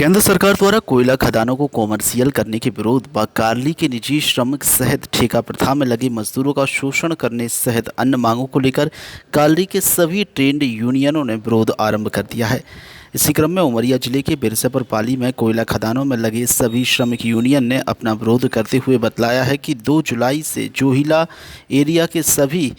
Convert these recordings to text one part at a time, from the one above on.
केंद्र सरकार द्वारा कोयला खदानों को कॉमर्शियल करने के विरोध व कार्ली के निजी श्रमिक सहित ठेका प्रथा में लगे मजदूरों का शोषण करने सहित अन्य मांगों को लेकर कार्ली के सभी ट्रेड यूनियनों ने विरोध आरंभ कर दिया है। इसी क्रम में उमरिया जिले के बिरसापुर पाली में कोयला खदानों में लगे सभी श्रमिक यूनियन ने अपना विरोध करते हुए बतलाया है कि 2 जुलाई से जोहिला एरिया के सभी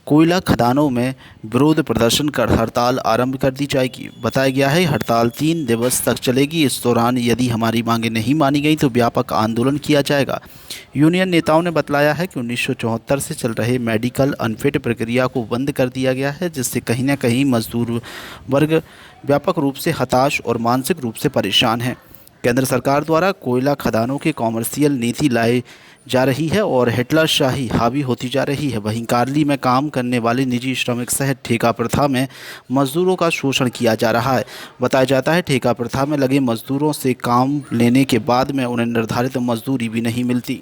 कोयला खदानों में विरोध प्रदर्शन कर हड़ताल आरंभ कर दी जाएगी। बताया गया है हड़ताल 3 दिवस तक चलेगी। इस दौरान यदि हमारी मांगें नहीं मानी गई तो व्यापक आंदोलन किया जाएगा। यूनियन नेताओं ने बतलाया है कि 1974 से चल रहे मेडिकल अनफिट प्रक्रिया को बंद कर दिया गया है, जिससे कहीं न कहीं मजदूर वर्ग व्यापक रूप से हताश और मानसिक रूप से परेशान है। केंद्र सरकार द्वारा कोयला खदानों के कॉमर्शियल नीति लाई जा रही है और हिटलरशाही हावी होती जा रही है। वहीं कार्ली में काम करने वाले निजी श्रमिक सहित ठेका प्रथा में मजदूरों का शोषण किया जा रहा है। बताया जाता है ठेका प्रथा में लगे मजदूरों से काम लेने के बाद में उन्हें निर्धारित मजदूरी भी नहीं मिलती।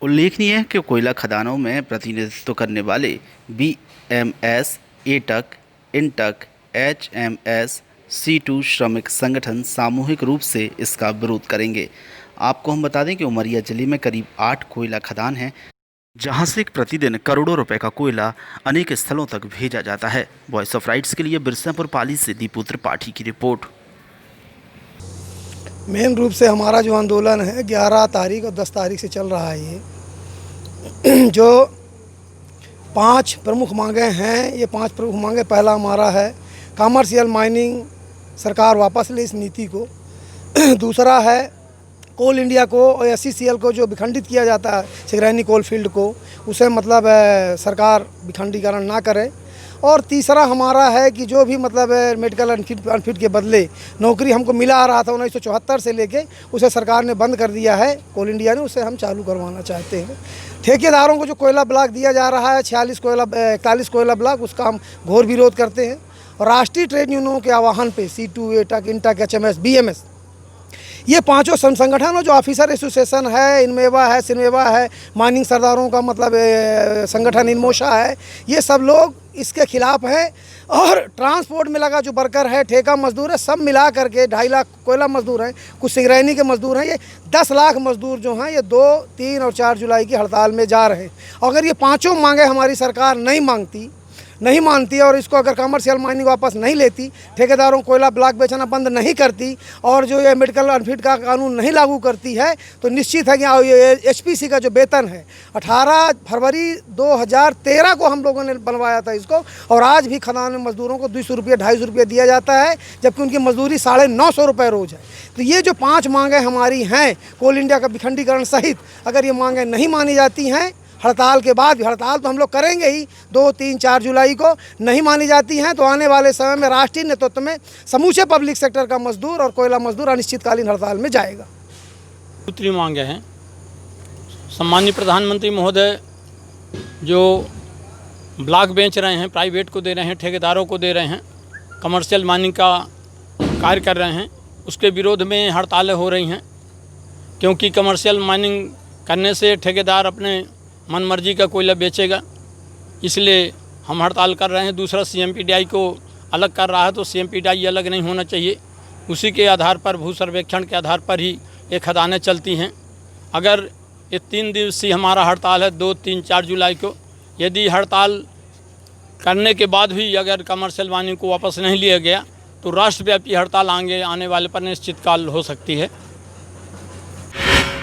उल्लेखनीय है कि कोयला खदानों में प्रतिनिधित्व करने वाले BMS, AITUC, INTUC, HMS, C2 श्रमिक संगठन सामूहिक रूप से इसका विरोध करेंगे। आपको हम बता दें कि उमरिया जिले में करीब 8 कोयला खदान हैं, जहां से प्रतिदिन करोड़ों रुपए का कोयला अनेक स्थलों तक भेजा जाता है। वॉइस ऑफ राइट्स के लिए बिरसापुर पाली से दीपू त्रिपाठी की रिपोर्ट। मेन रूप से हमारा जो आंदोलन है 11 तारीख और 10 तारीख से चल रहा है। ये जो 5 प्रमुख मांगें हैं, ये 5 प्रमुख मांगें, पहला हमारा है कमर्शियल माइनिंग, सरकार वापस ले इस नीति को। दूसरा है कोल इंडिया को और SCCL को जो विखंडित किया जाता है, सिंगरैनी कोल फील्ड को, उसे मतलब सरकार विखंडीकरण ना करे। और तीसरा हमारा है कि जो भी मतलब मेडिकल अनफिट के बदले नौकरी हमको मिला आ रहा था 1974 से लेके, उसे सरकार ने बंद कर दिया है, कोल इंडिया ने, उसे हम चालू करवाना चाहते हैं। ठेकेदारों को जो कोयला ब्लॉक दिया जा रहा है 41 कोयला ब्लॉक, उसका हम घोर विरोध करते हैं। और राष्ट्रीय ट्रेड यूनियनों के आह्वान पे C2, AITUC, INTUC, HMS, BMS, ये 5 संगठनों जो ऑफिसर एसोसिएशन है, इनमेवा है, सिनमेवा है, माइनिंग सरदारों का मतलब संगठन इनमोशा है, ये सब लोग इसके खिलाफ हैं। और ट्रांसपोर्ट में लगा जो वर्कर है, ठेका मजदूर है, सब मिला करके 2.5 लाख कोयला मजदूर हैं, कुछ सिंगरैनी के मजदूर हैं, ये 10 लाख मजदूर जो हैं ये 2, 3 और 4 जुलाई की हड़ताल में जा रहे हैं। अगर ये 5 मांगे हमारी सरकार नहीं मानती और इसको अगर कमर्शियल माइनिंग वापस नहीं लेती, ठेकेदारों को कोयला ब्लॉक बेचना बंद नहीं करती और जो ये मेडिकल अनफिट का कानून नहीं लागू करती है, तो निश्चित है कि ये HPC का जो वेतन है 18 फरवरी 2013 को हम लोगों ने बनवाया था इसको, और आज भी खदान में मजदूरों को 200 रुपये 250 रुपये दिया जाता है, जबकि उनकी मजदूरी 950 रुपये रोज़ है। तो ये जो 5 मांगें हमारी हैं कोल इंडिया का विखंडीकरण सहित, अगर ये मांगें नहीं मानी जाती हैं, हड़ताल के बाद भी, हड़ताल तो हम लोग करेंगे ही 2, 3, 4 जुलाई को, नहीं मानी जाती हैं तो आने वाले समय में राष्ट्रीय नेतृत्व में समूचे पब्लिक सेक्टर का मजदूर और कोयला मजदूर अनिश्चितकालीन हड़ताल में जाएगा। दूसरी मांगे हैं सम्मानीय प्रधानमंत्री महोदय जो ब्लॉक बेच रहे हैं, प्राइवेट को दे रहे हैं, ठेकेदारों को दे रहे हैं, कमर्शियल माइनिंग का कार्य कर रहे हैं, उसके विरोध में हड़तालें हो रही हैं। क्योंकि कमर्शियल माइनिंग करने से ठेकेदार अपने मनमर्जी का कोयला बेचेगा, इसलिए हम हड़ताल कर रहे हैं। दूसरा CMPDI को अलग कर रहा है, तो CMPDI अलग नहीं होना चाहिए। उसी के आधार पर, भू सर्वेक्षण के आधार पर ही ये खदानें चलती हैं। अगर ये 3 दिवसीय हमारा हड़ताल है 2, 3, 4 जुलाई को, यदि हड़ताल करने के बाद भी अगर कमर्शियल माइनिंग को वापस नहीं लिया गया तो राष्ट्रव्यापी हड़ताल आने वाले पर निश्चित काल हो सकती है।